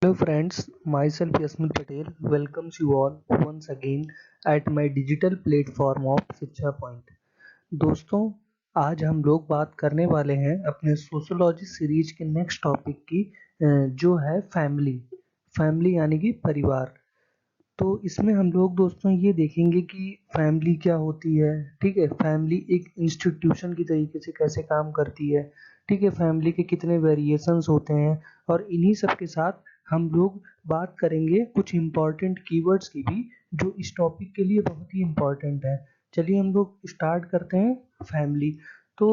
Hello friends, myself Yasmin Patel welcomes you all once again at my digital platform of शिक्षा point. दोस्तों, आज हम लोग बात करने वाले हैं अपने सोशोलॉजी सीरीज के नेक्स्ट टॉपिक की, जो है फैमिली। फैमिली यानी कि परिवार। तो इसमें हम लोग दोस्तों ये देखेंगे कि फैमिली क्या होती है। ठीक है, फैमिली एक इंस्टीट्यूशन की तरीके से कैसे काम करती है। ठीक है, फैमिली के कितने वेरिएशंस होते हैं, और इन्हीं सब के साथ हम लोग बात करेंगे कुछ इम्पोर्टेंट कीवर्ड्स की भी, जो इस टॉपिक के लिए बहुत ही इम्पोर्टेंट है। चलिए हम लोग स्टार्ट करते हैं। फैमिली तो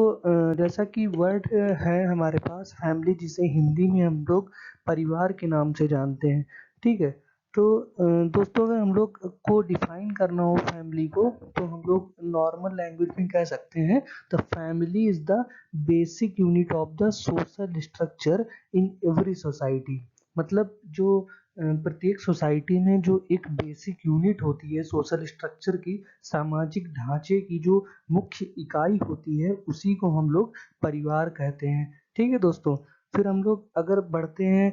जैसा कि वर्ड है हमारे पास फैमिली, जिसे हिंदी में हम लोग परिवार के नाम से जानते हैं। ठीक है, तो दोस्तों, अगर हम लोग को डिफाइन करना हो फैमिली को, तो हम लोग नॉर्मल लैंग्वेज में कह सकते हैं, the family is the basic unit of the social structure in every society. मतलब जो प्रत्येक सोसाइटी में जो एक बेसिक यूनिट होती है सोशल स्ट्रक्चर की, सामाजिक ढांचे की जो मुख्य इकाई होती है, उसी को हम लोग परिवार कहते हैं। ठीक है दोस्तों, फिर हम लोग अगर बढ़ते हैं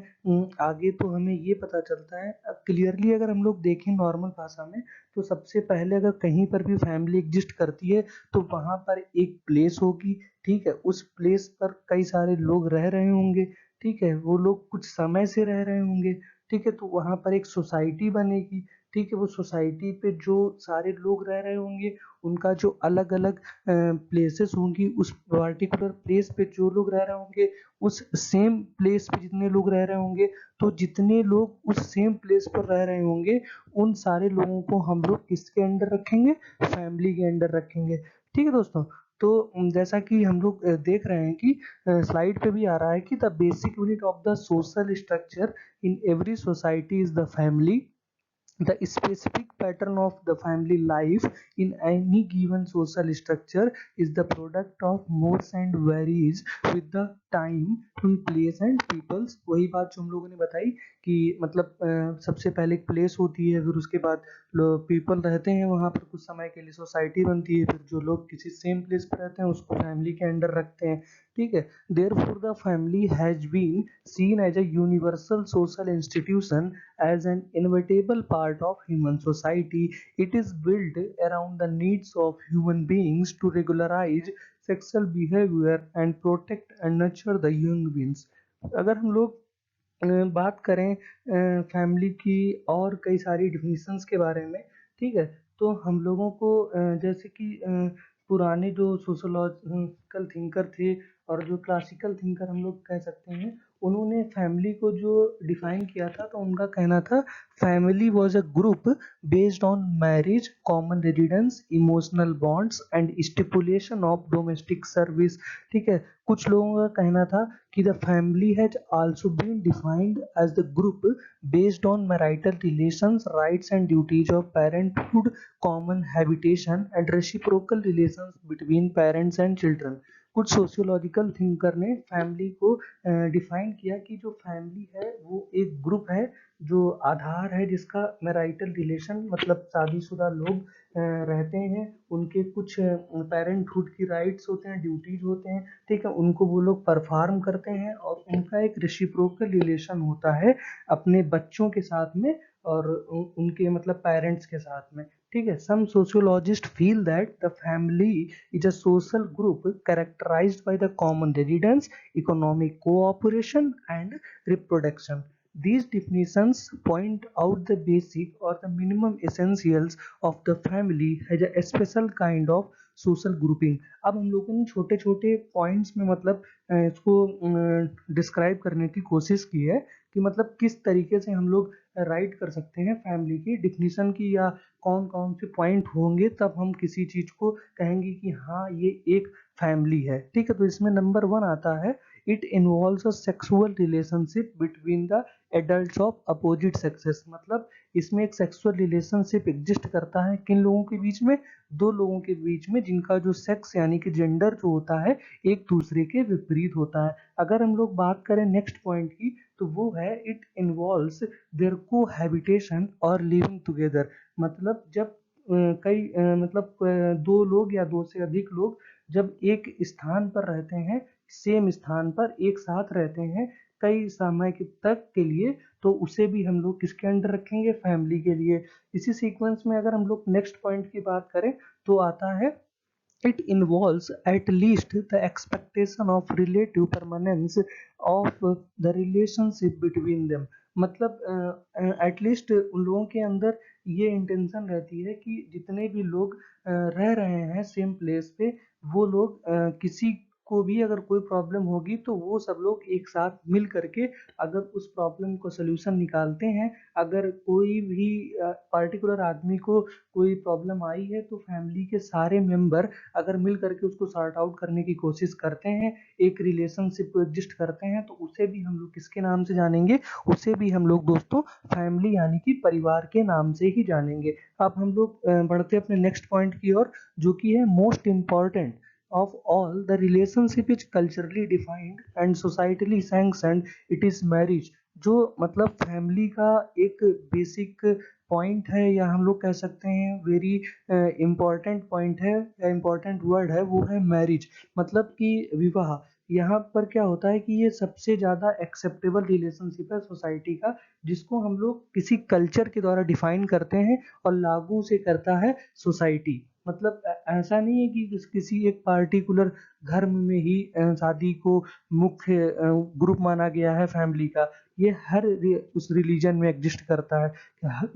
आगे, तो हमें ये पता चलता है क्लियरली, अगर हम लोग देखें नॉर्मल भाषा में, तो सबसे पहले अगर कहीं पर भी फैमिली एग्जिस्ट करती है, तो वहां पर एक प्लेस होगी। ठीक है, उस प्लेस पर कई सारे लोग रह रहे होंगे। ठीक है, वो लोग कुछ समय से रह रहे होंगे। ठीक है, तो वहां पर एक सोसाइटी बनेगी। ठीक है, वो सोसाइटी पे जो सारे लोग रह रहे होंगे, उनका जो अलग अलग प्लेसेस होंगी, उस पर्टिकुलर प्लेस पे जो लोग रह रहे होंगे, उस सेम प्लेस पे जितने लोग रह रहे होंगे, तो जितने लोग उस सेम प्लेस पर रह रहे होंगे, उन सारे लोगों को हम लोग किसके अंडर रखेंगे? फैमिली के अंडर रखेंगे। ठीक है दोस्तों, तो जैसा कि हम लोग देख रहे हैं कि स्लाइड पे भी आ रहा है कि the basic unit of the social structure in every society is the family. The specific pattern of the family life in any given social structure is the product of modes and varies with the time, place and peoples। वही बात जो हम लोगों ने बताई कि मतलब सबसे पहले एक प्लेस होती है, फिर उसके बाद लोग पीपल रहते हैं वहाँ पर कुछ समय के लिए, सोसाइटी बनती है, फिर जो लोग किसी सेम प्लेस पर रहते हैं उसको फैमिली के अंडर रखते हैं। ठीक है, therefore the family has been seen as a universal social institution, as an inevitable part of human society. It is built around the needs of human beings to regularize sexual behavior and protect and nurture the young beings। अगर हम लोग बात करें family की और कई सारी definitions के बारे में, ठीक है, तो हम लोगों को जैसे कि पुराने जो सोशोलॉजिकल थिंकर थे, और जो क्लासिकल थिंकर हम लोग कह सकते हैं, उन्होंने फैमिली को जो डिफाइन किया था, तो उनका कहना था family was a group based on marriage, common residence, emotional bonds and stipulation of domestic service. ठीक है, कुछ लोगों का कहना था कि the family has also been defined as the group based on marital relations, rights and duties of parenthood, common habitation and reciprocal relations between parents and children। कुछ sociological thinker ने फैमिली को डिफाइन किया कि जो family है वो एक group है, जो आधार है जिसका मैरिटल रिलेशन, मतलब शादीशुदा लोग रहते हैं, उनके कुछ पेरेंटहुड की राइट्स होते हैं, ड्यूटीज होते हैं। ठीक है, उनको वो लोग परफॉर्म करते हैं, और उनका एक रेसिप्रोकल रिलेशन होता है अपने बच्चों के साथ में, और उनके मतलब पेरेंट्स के साथ में। ठीक है, some sociologist feel that the family is a social group characterized by the common residence, economic cooperation and reproduction. These definitions point out the basic or the minimum essentials of the family as a special kind of social grouping। अब हम लोगों ने छोटे छोटे points में मतलब इसको describe करने की कोशिश की है, कि मतलब किस तरीके से हम लोग राइट कर सकते हैं फैमिली की डिफिनीशन की, या कौन कौन से पॉइंट होंगे तब हम किसी चीज को कहेंगे कि हाँ ये एक फैमिली है। ठीक है, तो इसमें नंबर 1 आता है, it involves a sexual relationship between the adults of opposite sexes. मतलब इसमें एक सेक्सुअल रिलेशनशिप एग्जिस्ट करता है किन लोगों के बीच में? दो लोगों के बीच में, जिनका जो सेक्स यानी कि जेंडर जो होता है एक दूसरे के विपरीत होता है। अगर हम लोग बात करें नेक्स्ट पॉइंट की, तो वो है इट इन्वॉल्व्स देयर कोहैबिटेशन और लिविंग टुगेदर। मतलब जब मतलब दो लोग या दो से अधिक लोग जब एक स्थान पर रहते हैं, सेम स्थान पर एक साथ रहते हैं, कई समय तक के लिए, तो उसे भी हम लोग किसके अंडर रखेंगे, फैमिली के लिए। इसी सीक्वेंस में अगर हम लोग नेक्स्ट पॉइंट की बात करें तो आता है it involves at least the expectation of relative permanence of the relationship between them। मतलब एटलीस्ट उन लोगों के अंदर ये इंटेंशन रहती है कि जितने भी लोग रह रहे हैं सेम प्लेस पे, वो लोग किसी को भी अगर कोई प्रॉब्लम होगी तो वो सब लोग एक साथ मिल करके अगर उस प्रॉब्लम को सोल्यूशन निकालते हैं। अगर कोई भी पर्टिकुलर आदमी को कोई प्रॉब्लम आई है तो फैमिली के सारे मेंबर अगर मिल करके उसको सॉर्ट आउट करने की कोशिश करते हैं, एक रिलेशनशिप को एग्जिस्ट करते हैं, तो उसे भी हम लोग किसके नाम से जानेंगे, उसे भी हम लोग दोस्तों फैमिली यानी कि परिवार के नाम से ही जानेंगे। अब हम लोग बढ़ते अपने नेक्स्ट पॉइंट की ओर, जो कि है most important of all the relationship is culturally defined and societally sanctioned, it is marriage। जो मतलब फैमिली का एक बेसिक पॉइंट है, या हम लोग कह सकते हैं वेरी इम्पॉर्टेंट पॉइंट है या इम्पॉर्टेंट वर्ड है, वो है मैरिज। मतलब कि विवाह। यहाँ पर क्या होता है कि ये सबसे ज़्यादा एक्सेप्टेबल रिलेशनशिप है सोसाइटी का, जिसको हम लोग किसी कल्चर के द्वारा डिफाइन करते हैं और लागू से करता है सोसाइटी। मतलब ऐसा नहीं है कि किसी एक पार्टिकुलर धर्म में ही शादी को मुख्य ग्रुप माना गया है फैमिली का। ये हर उस रिलीजन में एग्जिस्ट करता है।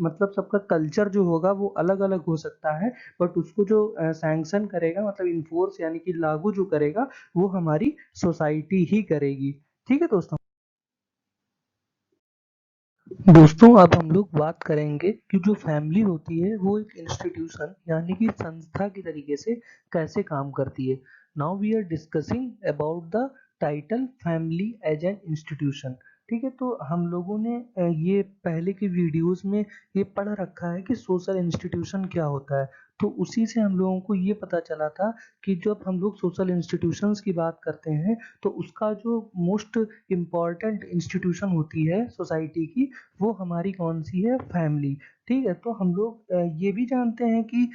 मतलब सबका कल्चर जो होगा वो अलग अलग हो सकता है, बट उसको जो सैंक्शन करेगा, मतलब इन्फोर्स यानी कि लागू जो करेगा, वो हमारी सोसाइटी ही करेगी। ठीक है दोस्तों। दोस्तों अब हम लोग बात करेंगे कि जो फैमिली होती है वो एक इंस्टीट्यूशन यानी कि संस्था की तरीके से कैसे काम करती है। Now we are discussing about the title family as an institution. ठीक है, तो हम लोगों ने ये पहले की वीडियोस में ये पढ़ रखा है कि सोशल इंस्टीट्यूशन क्या होता है। तो उसी से हम लोगों को ये पता चला था कि जब हम लोग सोशल इंस्टीट्यूशंस की बात करते हैं तो उसका जो मोस्ट इम्पॉर्टेंट इंस्टीट्यूशन होती है सोसाइटी की, वो हमारी कौन सी है, फैमिली। ठीक है, तो हम लोग ये भी जानते हैं कि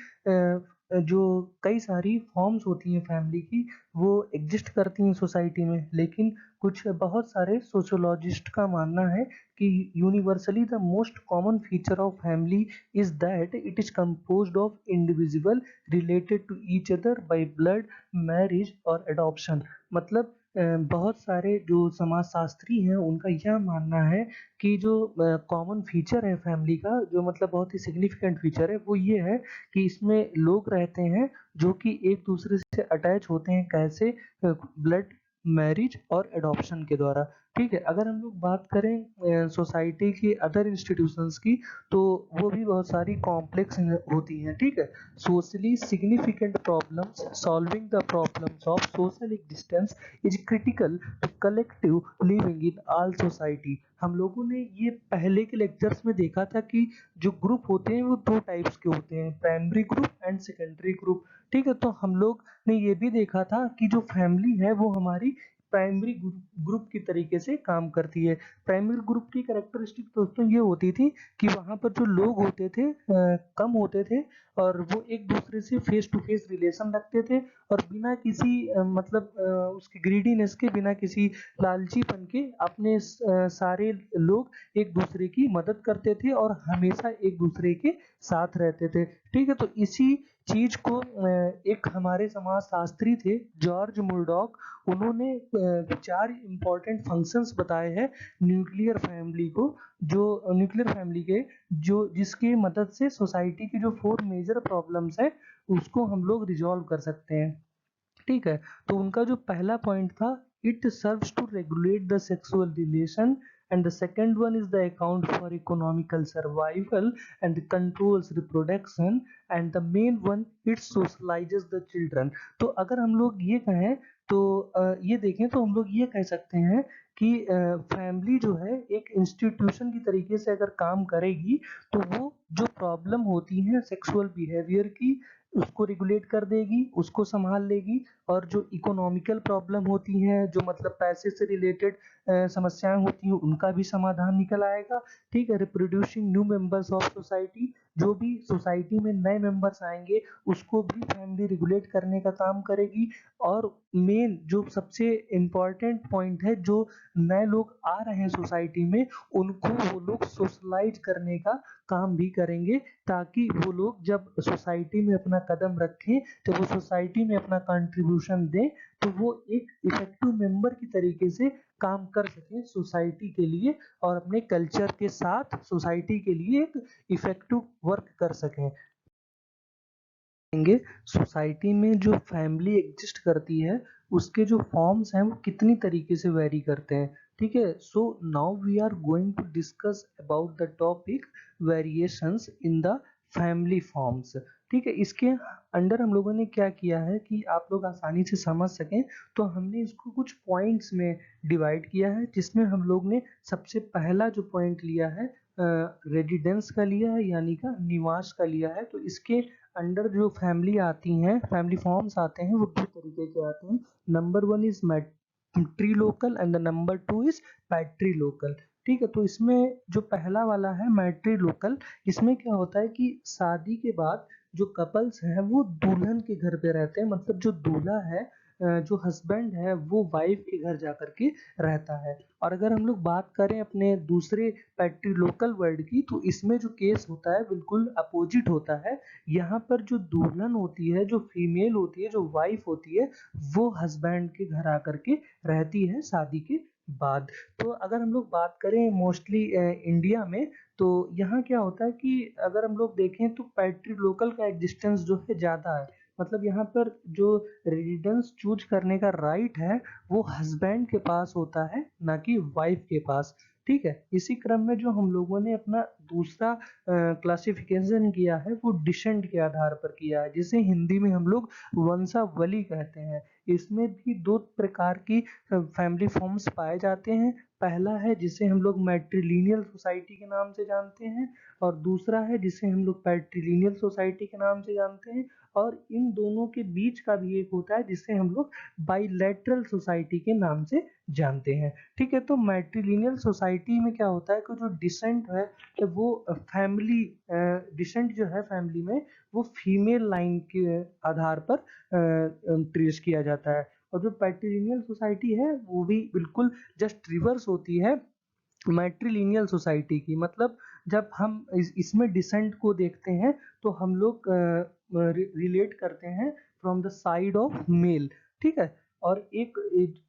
जो कई सारी फॉर्म्स होती हैं फैमिली की, वो एग्जिस्ट करती हैं सोसाइटी में, लेकिन कुछ बहुत सारे सोशियोलॉजिस्ट का मानना है कि universally the most common feature of family is that it is composed of individual related to each other by blood, marriage और एडॉप्शन। मतलब बहुत सारे जो समाजशास्त्री हैं उनका यह मानना है कि जो कॉमन फीचर है फैमिली का, जो मतलब बहुत ही सिग्निफिकेंट फीचर है, वो ये है कि इसमें लोग रहते हैं जो कि एक दूसरे से अटैच होते हैं। कैसे? ब्लड, मैरिज और एडॉप्शन के द्वारा। ठीक है, अगर हम लोग बात करें सोसाइटी की अदर इंस्टीट्यूशंस की, तो वो भी बहुत सारी कॉम्प्लेक्स होती हैं। ठीक है, socially significant problems, solving the problems of social existence is critical to collective living in all society. हम लोगों ने ये पहले के लेक्चर्स में देखा था कि जो ग्रुप होते हैं वो दो टाइप्स के होते हैं, primary group and secondary group. ठीक है, तो हम लोग ने ये भी देखा था कि जो फैमिली है वो हमारी प्राइमरी ग्रुप की तरीके से काम करती है। प्राइमरी ग्रुप की कैरेक्टरिस्टिक दोस्तों ये होती थी कि वहाँ पर जो लोग होते थे कम होते थे, और वो एक दूसरे से फेस टू फेस रिलेशन रखते थे, और बिना किसी उसके ग्रीडीनेस के, बिना किसी लालचीपन के अपने सारे लोग एक दूसरे की मदद करते थे और हमेशा एक दूसरे के साथ रहते थे। ठीक है, तो इसी चीज को एक हमारे समाज शास्त्री थे जॉर्ज मुरडॉक, उन्होंने 4 इम्पोर्टेंट फंक्शंस बताए हैं न्यूक्लियर फैमिली को, जो न्यूक्लियर फैमिली के जो जिसकी मदद से सोसाइटी की जो 4 मेजर प्रॉब्लम्स है उसको हम लोग रिजॉल्व कर सकते हैं। ठीक है, तो उनका जो पहला पॉइंट था, it serves to regulate the sexual relation, and the second one is the account for economical survival and controls reproduction, and the main one it socializes the children। तो अगर हम लोग ये कहें तो ये देखें तो हम लोग ये कह सकते हैं कि फैमिली जो है एक इंस्टीट्यूशन की तरीके से अगर काम करेगी तो वो जो प्रॉब्लम होती है सेक्सुअल बिहेवियर की, उसको रेगुलेट कर देगी, उसको संभाल लेगी। और जो इकोनॉमिकल प्रॉब्लम होती हैं, जो मतलब पैसे से रिलेटेड समस्याएं होती हैं उनका भी समाधान निकल आएगा। ठीक है, reproducing new members of society, जो भी सोसाइटी में नए मेंबर्स आएंगे उसको भी फैमिली रेगुलेट करने का काम करेगी। और मेन जो सबसे इम्पोर्टेंट पॉइंट है, जो नए लोग आ रहे हैं सोसाइटी में उनको वो लोग सोशलाइज करने का काम भी करेंगे, ताकि वो लोग जब सोसाइटी में अपना कदम रखें, जब वो सोसाइटी में अपना कंट्रीब्यूशन दें, तो वो एक इफेक्टिव मेंबर की तरीके से काम कर सकें सोसाइटी के लिए, और अपने कल्चर के साथ सोसाइटी के लिए एक इफेक्टिव वर्क कर सकें। सोसाइटी में जो फैमिली एग्जिस्ट करती है उसके जो फॉर्म्स हैं वो कितनी तरीके से वेरी करते हैं। ठीक है, so now we are going to discuss about the topic variations in the family forms. ठीक है, इसके अंडर हम लोगों ने क्या किया है कि आप लोग आसानी से समझ सकें, तो हमने इसको कुछ पॉइंट्स में डिवाइड किया है, जिसमें हम लोग ने सबसे पहला जो पॉइंट लिया है रेजिडेंस का लिया है, यानी का निवास का लिया है। तो इसके अंडर जो फैमिली आती हैं, फैमिली फॉर्म्स आते हैं, वो दो तरीके के आते हैं। Number one is matrilocal and the number two is patrilocal. ठीक है, तो इसमें जो पहला वाला है मैट्रिलोकल, इसमें क्या होता है कि शादी के बाद जो कपल्स हैं वो दुल्हन के घर पे रहते हैं, मतलब जो दूल्हा है, जो हस्बैंड है, वो वाइफ के घर जाकर के रहता है। और अगर हम लोग बात करें अपने दूसरे पैट्रिलोकल वर्ड की, तो इसमें जो केस होता है बिल्कुल अपोजिट होता है। यहाँ पर जो दुल्हन होती है, जो फीमेल होती है, जो वाइफ होती है, वो हस्बैंड के घर आकर के रहती है शादी के बाद। तो अगर हम लोग बात करें मोस्टली इंडिया में, तो यहाँ क्या होता है कि अगर हम लोग देखें तो पैट्रिलोकल का एग्जिस्टेंस जो है ज़्यादा है। मतलब यहाँ पर जो रेजिडेंस चूज करने का राइट है वो हस्बैंड के पास होता है, ना कि वाइफ के पास। ठीक है, इसी क्रम में जो हम लोगों ने अपना दूसरा क्लासिफिकेशन किया है वो डिसेंट के आधार पर किया है, जिसे हिंदी में हम लोग वंशावली कहते हैं। इसमें भी दो प्रकार की फैमिली फॉर्म्स पाए जाते हैं। पहला है जिसे हम लोग मैट्रिलिनियल सोसाइटी के नाम से जानते हैं, और दूसरा है जिसे हम लोग पैट्रिलिनियल सोसाइटी के नाम से जानते हैं। और इन दोनों के बीच का भी एक होता है जिसे हम लोग बाइलेटरल सोसाइटी के नाम से जानते हैं। ठीक है, तो मैट्रिलिनियल सोसाइटी में क्या होता है कि जो डिसेंट है, कि वो फैमिली डिसेंट जो है फैमिली में, वो फीमेल लाइन के आधार पर ट्रेस किया जाता है। और जो पैट्रिलिनियल सोसाइटी है वो भी बिल्कुल जस्ट रिवर्स होती है मैट्रिलिनियल सोसाइटी की। मतलब जब हम इसमें डिसेंट को देखते हैं तो हम लोग रिलेट करते हैं from the side of male. ठीक है, और एक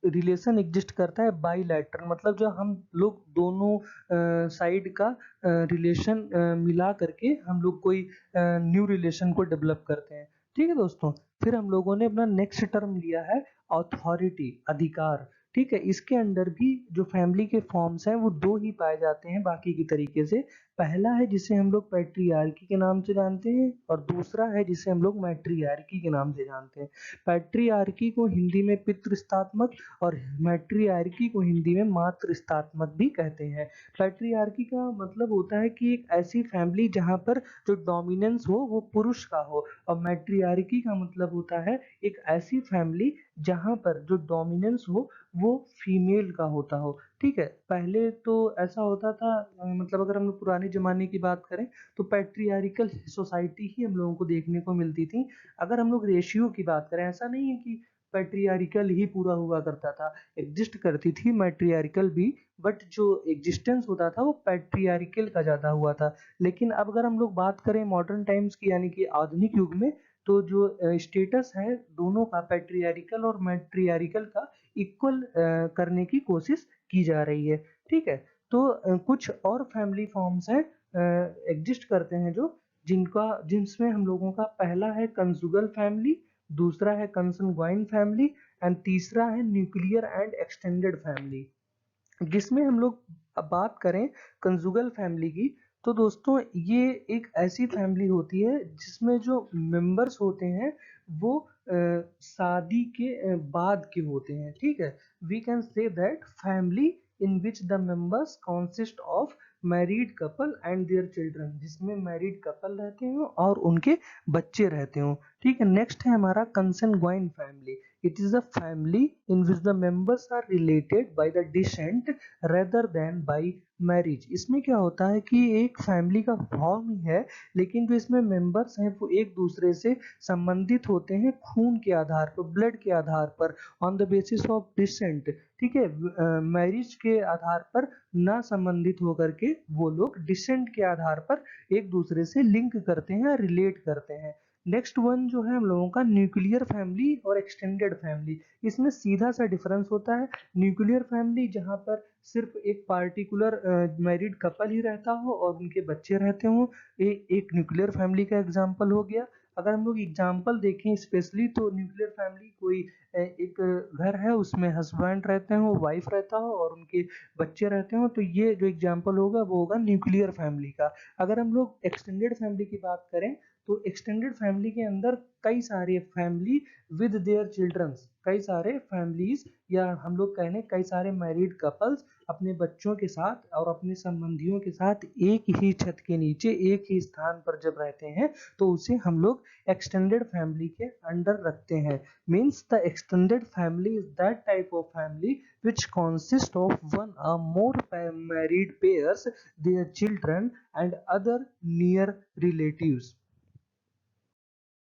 रिलेशन एग्जिस्ट करता है बाइलैटरल, मतलब जो हम लोग दोनों साइड का रिलेशन मिला करके हम लोग कोई न्यू रिलेशन को डेवलप करते हैं। ठीक है दोस्तों, फिर हम लोगों ने अपना नेक्स्ट टर्म लिया है अथॉरिटी, अधिकार। ठीक है, इसके अंडर भी जो फैमिली के फॉर्म्स हैं वो दो ही पाए जाते हैं बाकी की तरीके से। पहला है जिसे हम लोग पैट्रियार्की के नाम से जानते हैं, और दूसरा है जिसे हम लोग मैट्रियार्की के नाम से जानते हैं। पैट्रियार्की को हिंदी में पितृस्तात्मक और मैट्रियार्की को हिंदी में मातृस्तात्मक भी कहते हैं। पैट्रियार्की का मतलब होता है कि एक ऐसी फैमिली जहाँ पर जो डोमिनेंस हो वो पुरुष का हो, और मैट्रियार्की का मतलब होता है एक ऐसी फैमिली जहाँ पर जो डोमिनेंस हो वो फीमेल का होता हो। ठीक है, पहले तो ऐसा होता था, मतलब अगर हम लोग पुराने जमाने की बात करें तो पैट्रियार्कल सोसाइटी ही हम लोगों को देखने को मिलती थी। अगर हम लोग रेशियो की बात करें, ऐसा नहीं है कि पैट्रियार्कल ही पूरा हुआ करता था, एग्जिस्ट करती थी मैट्रियार्कल भी, बट जो एग्जिस्टेंस होता था वो पैट्रियार्कल का ज़्यादा हुआ था। लेकिन अब अगर हम लोग बात करें मॉडर्न टाइम्स की, यानी कि आधुनिक युग में, तो जो स्टेटस है दोनों का, पैट्रियार्कल और मैट्रियार्कल का, इक्वल करने की कोशिश की जा रही है। ठीक है, तो कुछ और फैमिली फॉर्म्स हैं एग्जिस्ट करते हैं जो जिनका जिनमें हम लोगों का पहला है कंजुगल फैमिली, दूसरा है कंसंग्वाइन फैमिली, एंड तीसरा है न्यूक्लियर एंड एक्सटेंडेड फैमिली। जिसमें हम लोग अब बात करें कंजुगल फैमिली की, तो दोस्तों ये एक ऐसी फैमिली होती है जिसमें जो मेंबर्स होते हैं वो शादी के बाद के होते हैं। ठीक है, we can say that family in which the members consist of married couple and their children, जिसमें मैरिड कपल रहते हो और उनके बच्चे रहते हो। ठीक है, नेक्स्ट है हमारा कंसंग्वाइन family. It is a family in which the members are related by the descent rather than by marriage. इसमें क्या होता है कि एक फैमिली का फॉर्म ही है, लेकिन जो इसमें मेंबर्स हैं वो एक दूसरे से संबंधित होते हैं खून के आधार पर, ब्लड के आधार पर, on the basis of descent. ठीक है, मैरिज के आधार पर ना संबंधित होकर के वो लोग डिसेंट के आधार पर एक दूसरे से लिंक करते हैं, रिलेट करते हैं। नेक्स्ट वन जो है हम लोगों का न्यूक्लियर फैमिली और एक्सटेंडेड फैमिली। इसमें सीधा सा डिफरेंस होता है। न्यूक्लियर फैमिली जहाँ पर सिर्फ एक पार्टिकुलर मैरिड कपल ही रहता हो और उनके बच्चे रहते हों, एक न्यूक्लियर फैमिली का एग्जाम्पल हो गया। अगर हम लोग एग्जाम्पल देखें स्पेशली, तो न्यूक्लियर फैमिली कोई एक घर है, उसमें हस्बैंड रहते हो, वाइफ रहता हो और उनके बच्चे रहते हो, तो ये जो एग्जाम्पल होगा वो होगा न्यूक्लियर फैमिली का। अगर हम लोग एक्सटेंडेड फैमिली की बात करें, तो एक्सटेंडेड फैमिली के अंदर कई सारे फैमिली विद देयर चिल्ड्रंस, कई सारे फैमिलीज, या हम लोग कहें कई सारे मैरिड कपल्स अपने बच्चों के साथ और अपने संबंधियों के साथ एक ही छत के नीचे एक ही स्थान पर जब रहते हैं, तो उसे हम लोग एक्सटेंडेड फैमिली के अंडर रखते हैं। Means the extended family is that type of family which consist of one or more married pairs, their children and other near relatives।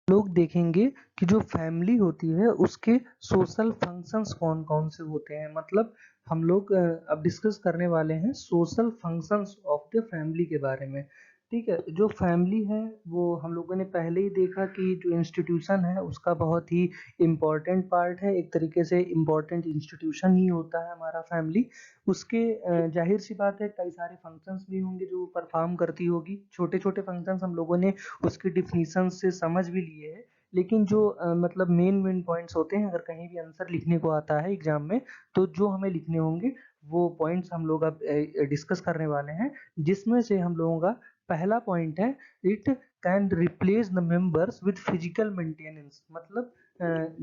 लोग देखेंगे कि जो फैमिली होती है उसके सोशल फंक्शंस कौन कौन से होते हैं। मतलब हम लोग अब डिस्कस करने वाले हैं social functions of the family के बारे में। ठीक है, जो फैमिली है वो हम लोगों ने पहले ही देखा कि जो इंस्टीट्यूशन है उसका बहुत ही इम्पोर्टेंट पार्ट है, एक तरीके से इम्पोर्टेंट इंस्टीट्यूशन ही होता है हमारा फैमिली। उसके जाहिर सी बात है कई सारे फंक्शंस भी होंगे जो परफॉर्म करती होगी। छोटे छोटे फंक्शंस हम लोगों ने उसकी डिफिनीशन से समझ भी लिए हैं, लेकिन जो मतलब मेन पॉइंट्स होते हैं, अगर कहीं भी आंसर लिखने को आता है एग्जाम में, तो जो हमें लिखने होंगे वो पॉइंट्स हम लोग अब डिस्कस करने वाले हैं। जिसमें से हम लोगों का पहला पॉइंट है, it can replace the members with physical maintenance. मतलब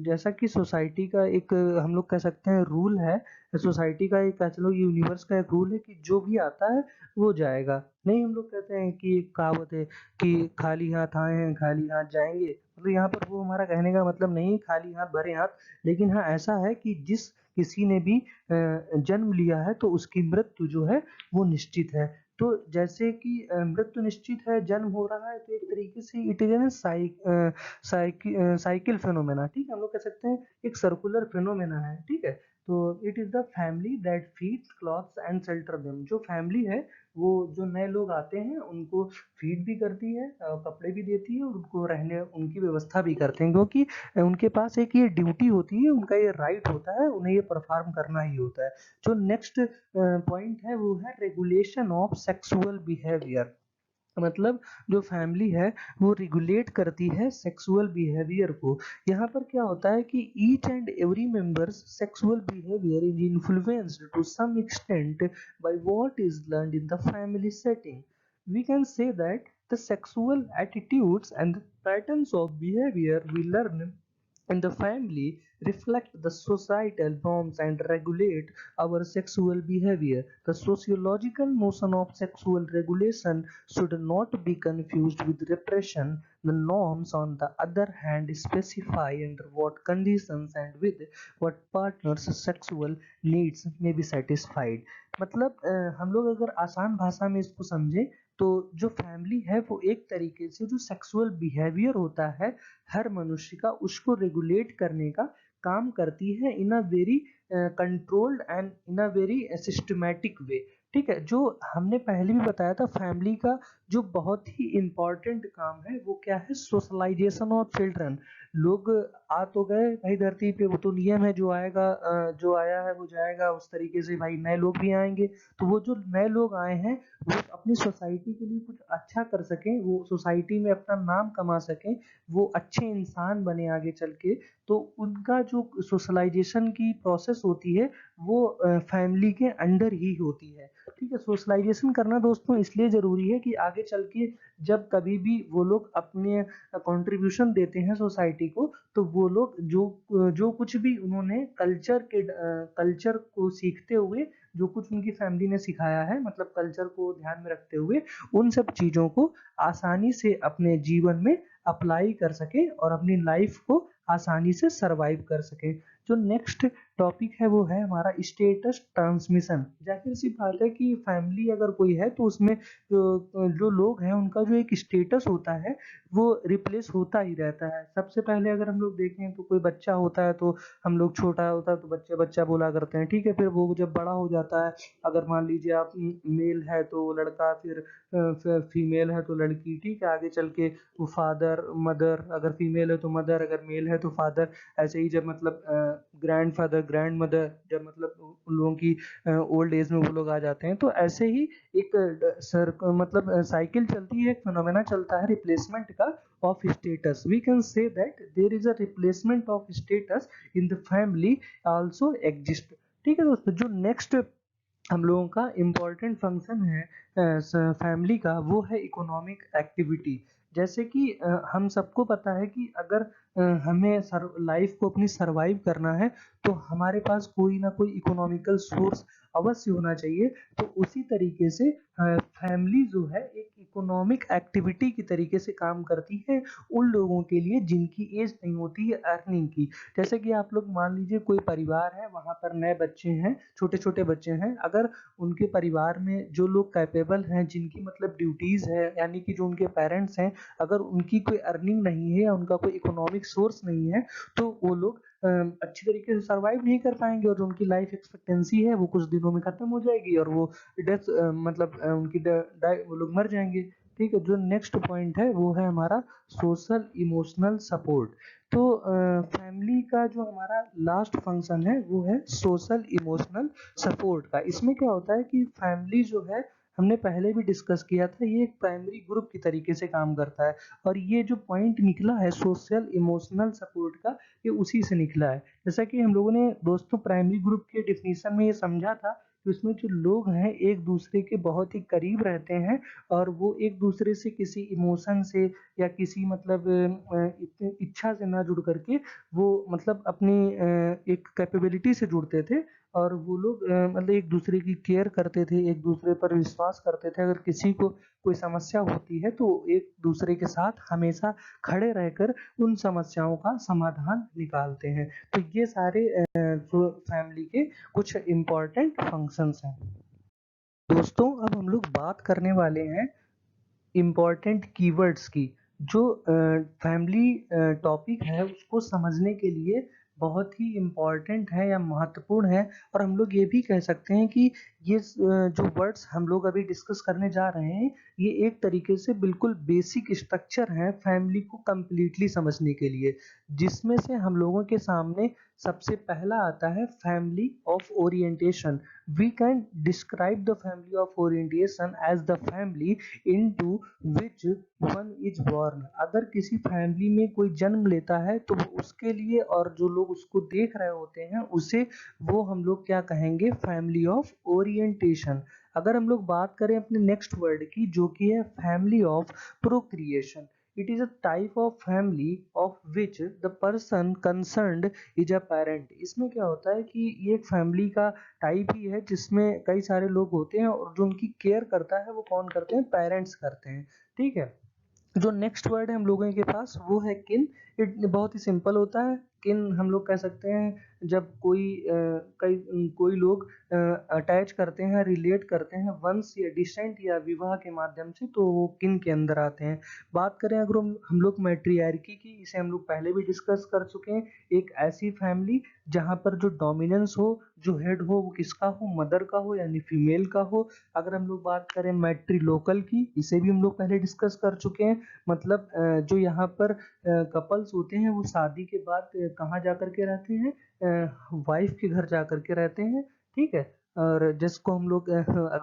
जैसा कि सोसाइटी का एक हम लोग कह सकते हैं रूल है, सोसाइटी का एक चलो यूनिवर्स का एक रूल है कि जो भी आता है वो जाएगा। नहीं, हम लोग कहते हैं कि एक कहावत है कि खाली हाथ आए हैं खाली हाथ जाएंगे। मतलब यहाँ पर वो हमारा कहने का मतलब नहीं खाली हाथ भरे हाथ, लेकिन हाँ ऐसा है कि जिस किसी ने भी जन्म लिया है तो उसकी मृत्यु जो है वो निश्चित है। तो जैसे कि मृत्यु निश्चित है, जन्म हो रहा है, तो एक तरीके से it is an cycle phenomena. ठीक है, हम लोग कह सकते हैं एक सर्कुलर फिनोमेना है। ठीक है, तो it is the family that feeds clothes and shelter them. जो फैमिली है वो जो नए लोग आते हैं उनको फीड भी करती है, कपड़े भी देती है और उनको रहने उनकी व्यवस्था भी करते हैं, क्योंकि उनके पास एक ये ड्यूटी होती है, उनका ये राइट होता है, उन्हें ये परफॉर्म करना ही होता है। जो नेक्स्ट पॉइंट है वो है रेगुलेशन ऑफ सेक्सुअल बिहेवियर। मतलब जो फैमिली है वो रेगुलेट करती है सेक्सुअल बिहेवियर को। यहाँ पर क्या होता है कि each and every members sexual behaviour is influenced to some extent by what is learned in the family setting. We can say that the sexual attitudes and the patterns of behavior we learn in the family reflect the societal norms and regulate our sexual behavior. The sociological notion of sexual regulation should not be confused with repression. The norms, on the other hand, specify under what conditions and with what partners sexual needs may be satisfied। मतलब हम लोग अगर आसान भाषा में इसको समझें तो जो फैमिली है वो एक तरीके से जो सेक्सुअल बिहेवियर होता है हर मनुष्य का, उसको रेगुलेट करने का काम करती है in a very controlled and in a very systematic way. ठीक है, जो हमने पहले भी बताया था फैमिली का जो बहुत ही इम्पोर्टेंट काम है वो क्या है, सोशलाइजेशन ऑफ चिल्ड्रन। लोग आ तो गए भाई धरती पे, वो तो नियम है, जो आएगा जो आया है वो जाएगा, उस तरीके से भाई नए लोग भी आएंगे। तो वो जो नए लोग आए हैं वो अपनी सोसाइटी के लिए कुछ अच्छा कर सकें, वो सोसाइटी में अपना नाम कमा सकें, वो अच्छे इंसान बने आगे चल के। तो उनका जो सोशलाइजेशन की प्रोसेस होती है वो फैमिली के अंडर ही होती है। ठीक है, सोशलाइजेशन करना दोस्तों इसलिए ज़रूरी है कि आगे चल के जब कभी भी वो लोग अपने कंट्रीब्यूशन देते हैं सोसाइटी को, तो वो लोग जो जो कुछ भी उन्होंने कल्चर को सीखते हुए जो कुछ उनकी फैमिली ने सिखाया है, मतलब कल्चर को ध्यान में रखते हुए उन सब चीज़ों को आसानी से अपने जीवन में अप्लाई कर सके और अपनी लाइफ को आसानी से सरवाइव कर सके। जो नेक्स्ट टॉपिक है वो है हमारा स्टेटस ट्रांसमिशन। जाहिर सी बात है कि फैमिली अगर कोई है तो उसमें जो लोग हैं उनका जो एक स्टेटस होता है वो रिप्लेस होता ही रहता है। सबसे पहले अगर हम लोग देखें तो कोई बच्चा होता है तो हम लोग, छोटा होता है तो बच्चा बच्चा बोला करते हैं, ठीक है। फिर वो जब बड़ा हो जाता है, अगर मान लीजिए आप मेल है तो लड़का, फिर फीमेल है तो लड़की, ठीक है। आगे चल के वो फादर मदर, अगर फीमेल है तो मदर, अगर मेल है तो फादर। ऐसे ही जब मतलब ग्रैंड फादर ग्रैंड मदर, जब मतलब उन लोगों की ओल्ड एज में वो लोग आ जाते हैं, तो ऐसे ही एक सर मतलब साइकिल चलती है, एक फिनोमेना चलता है रिप्लेसमेंट का of status. We can say that there is a replacement of status in the family also exist. ठीक है दोस्तों, जो नेक्स्ट हम लोगों का इम्पोर्टेंट फंक्शन है फैमिली का, वो है इकोनॉमिक एक्टिविटी। जैसे कि हम सबको पता है कि अगर हमें लाइफ को अपनी सरवाइव करना है तो हमारे पास कोई ना कोई इकोनॉमिकल सोर्स अवश्य होना चाहिए। तो उसी तरीके से फैमिली जो है एक इकोनॉमिक एक्टिविटी की तरीके से काम करती है उन लोगों के लिए जिनकी एज नहीं होती है अर्निंग की। जैसे कि आप लोग मान लीजिए कोई परिवार है, वहां पर नए बच्चे हैं, छोटे छोटे बच्चे हैं। अगर उनके परिवार में जो लोग कैपेबल हैं, जिनकी मतलब ड्यूटीज है, यानी कि जो उनके पेरेंट्स हैं, अगर उनकी कोई अर्निंग नहीं है या उनका कोई इकोनॉमिक सोर्स नहीं है, तो वो लोग अच्छी तरीके से सरवाइव नहीं कर पाएंगे और जो उनकी लाइफ एक्सपेक्टेंसी है वो कुछ दिनों में खत्म हो जाएगी और वो डेथ मतलब उनकी वो लोग मर जाएंगे। ठीक है। जो नेक्स्ट पॉइंट है वो है हमारा सोशल इमोशनल सपोर्ट। तो फैमिली का जो हमारा लास्ट फंक्शन है वो है सोशल इमोशनल सपोर्ट का। इसमें क्या होता है कि फैमिली जो है, हमने पहले भी डिस्कस किया था, ये एक प्राइमरी ग्रुप की तरीके से काम करता है। और ये जो पॉइंट निकला है सोशल इमोशनल सपोर्ट का, ये उसी से निकला है। जैसा कि हम लोगों ने दोस्तों प्राइमरी ग्रुप के डिफिनीशन में ये समझा था कि उसमें जो लोग हैं एक दूसरे के बहुत ही करीब रहते हैं और वो एक दूसरे से किसी इमोशन से या किसी मतलब इच्छा से ना जुड़ करके वो मतलब अपनी एक कैपेबिलिटी से जुड़ते थे। और वो लोग मतलब एक दूसरे की केयर करते थे, एक दूसरे पर विश्वास करते थे। अगर किसी को कोई समस्या होती है तो एक दूसरे के साथ हमेशा खड़े रहकर उन समस्याओं का समाधान निकालते हैं। तो ये सारे जो फैमिली के कुछ इम्पोर्टेंट फंक्शंस हैं। दोस्तों अब हम लोग बात करने वाले हैं इम्पोर्टेंट कीवर्ड्स की। जो फैमिली टॉपिक है उसको समझने के लिए बहुत ही इम्पोर्टेंट है या महत्वपूर्ण है। और हम लोग ये भी कह सकते हैं कि ये जो वर्ड्स हम लोग अभी डिस्कस करने जा रहे हैं, ये एक तरीके से बिल्कुल बेसिक स्ट्रक्चर है फैमिली को कंप्लीटली समझने के लिए। जिसमें से हम लोगों के सामने सबसे पहला आता है family of orientation. We can describe the family of orientation as the family into which one is born. अगर किसी फैमिली में कोई जन्म लेता है तो वो उसके लिए और जो लोग उसको देख रहे होते हैं उसे वो हम लोग क्या कहेंगे, फैमिली ऑफ ओरिएंटेशन। अगर हम लोग बात करें अपने नेक्स्ट वर्ड की जो कि है family of procreation, it is a type of family of which the person concerned is a parent. इसमें क्या होता है कि ये एक फैमिली का टाइप ही है जिसमें कई सारे लोग होते हैं और जो उनकी केयर करता है वो कौन करते हैं, पेरेंट्स करते हैं। ठीक है। जो नेक्स्ट वर्ड है हम लोगों के पास वो है किन। इट बहुत ही सिंपल होता है। किन हम लोग कह सकते हैं जब कोई लोग अटैच करते हैं, रिलेट करते हैं वंश या डिसेंट या विवाह के माध्यम से, तो वो किन के अंदर आते हैं। बात करें अगर हम लोग मैट्रियार्की की, इसे हम लोग पहले भी डिस्कस कर चुके हैं। एक ऐसी फैमिली जहाँ पर जो डोमिनेंस हो, जो हेड हो वो किसका हो, मदर का हो यानी फीमेल का हो। अगर हम लोग बात करें मैट्री लोकल की, इसे भी हम लोग पहले डिस्कस कर चुके हैं। मतलब जो यहाँ पर कपल्स होते हैं वो शादी के बाद कहाँ जा कर के रहते हैं, वाइफ के घर जा कर के रहते हैं। ठीक है। और जिसको हम लोग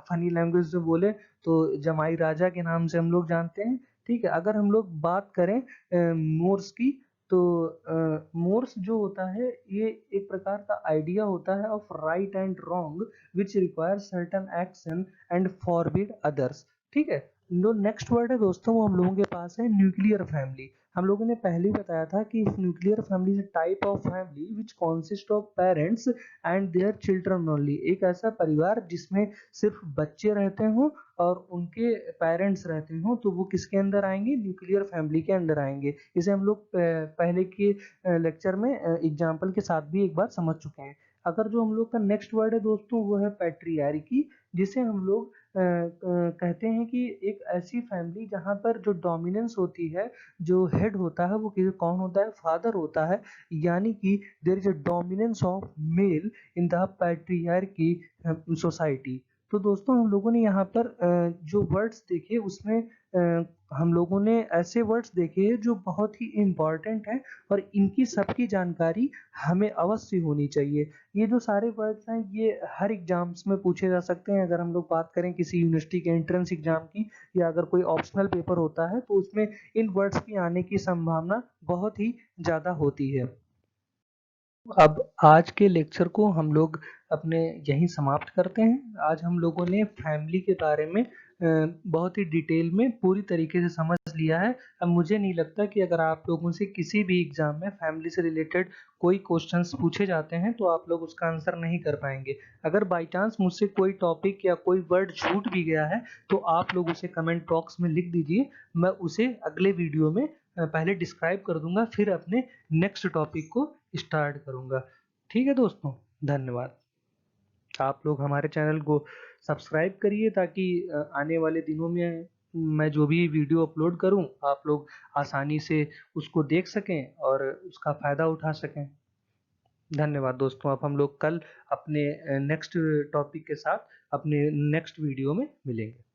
फनी लैंग्वेज में बोले तो जमाई राजा के नाम से हम लोग जानते हैं। ठीक है। अगर हम लोग बात करें मोर्स की, तो मोर्स जो होता है ये एक प्रकार का आइडिया होता है of right and wrong which require certain action and forbid others. ठीक है। जो नेक्स्ट वर्ड है दोस्तों वो हम लोगों के पास है न्यूक्लियर फैमिली। हम लोगों ने पहले ही बताया था कि nuclear family is type of family which consist of parents and their children only. एक ऐसा परिवार जिसमें सिर्फ बच्चे रहते हों और उनके पेरेंट्स रहते हों, तो वो किसके अंदर आएंगे? न्यूक्लियर फैमिली के अंदर आएंगे। इसे हम लोग पहले के लेक्चर में एग्जाम्पल के साथ भी एक बार समझ चुके हैं। अगर जो हम लोग का नेक्स्ट वर्ड है दोस्तों वो है पैट्रियार्की, जिसे हम लोग कहते हैं कि एक ऐसी फैमिली जहाँ पर जो डोमिनेंस होती है, जो हेड होता है वो कौन होता है? फादर होता है। यानी कि there is a dominance of male in the patriarchy society. तो दोस्तों हम लोगों ने यहाँ पर जो वर्ड्स देखे उसमें हम लोगों ने ऐसे वर्ड्स देखे हैं जो बहुत ही इम्पॉर्टेंट हैं और इनकी सबकी जानकारी हमें अवश्य होनी चाहिए। ये जो सारे वर्ड्स हैं ये हर एग्जाम्स में पूछे जा सकते हैं। अगर हम लोग बात करें किसी यूनिवर्सिटी के एंट्रेंस एग्जाम की, या अगर कोई ऑप्शनल पेपर होता है तो उसमें इन वर्ड्स की आने की संभावना बहुत ही ज़्यादा होती है। अब आज के लेक्चर को हम लोग अपने यहीं समाप्त करते हैं। आज हम लोगों ने फैमिली के बारे में बहुत ही डिटेल में पूरी तरीके से समझ लिया है। अब मुझे नहीं लगता कि अगर आप लोगों से किसी भी एग्जाम में फैमिली से रिलेटेड कोई क्वेश्चंस पूछे जाते हैं तो आप लोग उसका आंसर नहीं कर पाएंगे। अगर बाई चांस मुझसे कोई टॉपिक या कोई वर्ड छूट भी गया है तो आप लोग उसे कमेंट बॉक्स में लिख दीजिए, मैं उसे अगले वीडियो में पहले डिस्क्राइब कर दूंगा, फिर अपने नेक्स्ट टॉपिक को स्टार्ट करूंगा। ठीक है दोस्तों, धन्यवाद। आप लोग हमारे चैनल को सब्सक्राइब करिए ताकि आने वाले दिनों में मैं जो भी वीडियो अपलोड करूं आप लोग आसानी से उसको देख सकें और उसका फायदा उठा सकें। धन्यवाद दोस्तों। अब हम लोग कल अपने नेक्स्ट टॉपिक के साथ अपने नेक्स्ट वीडियो में मिलेंगे।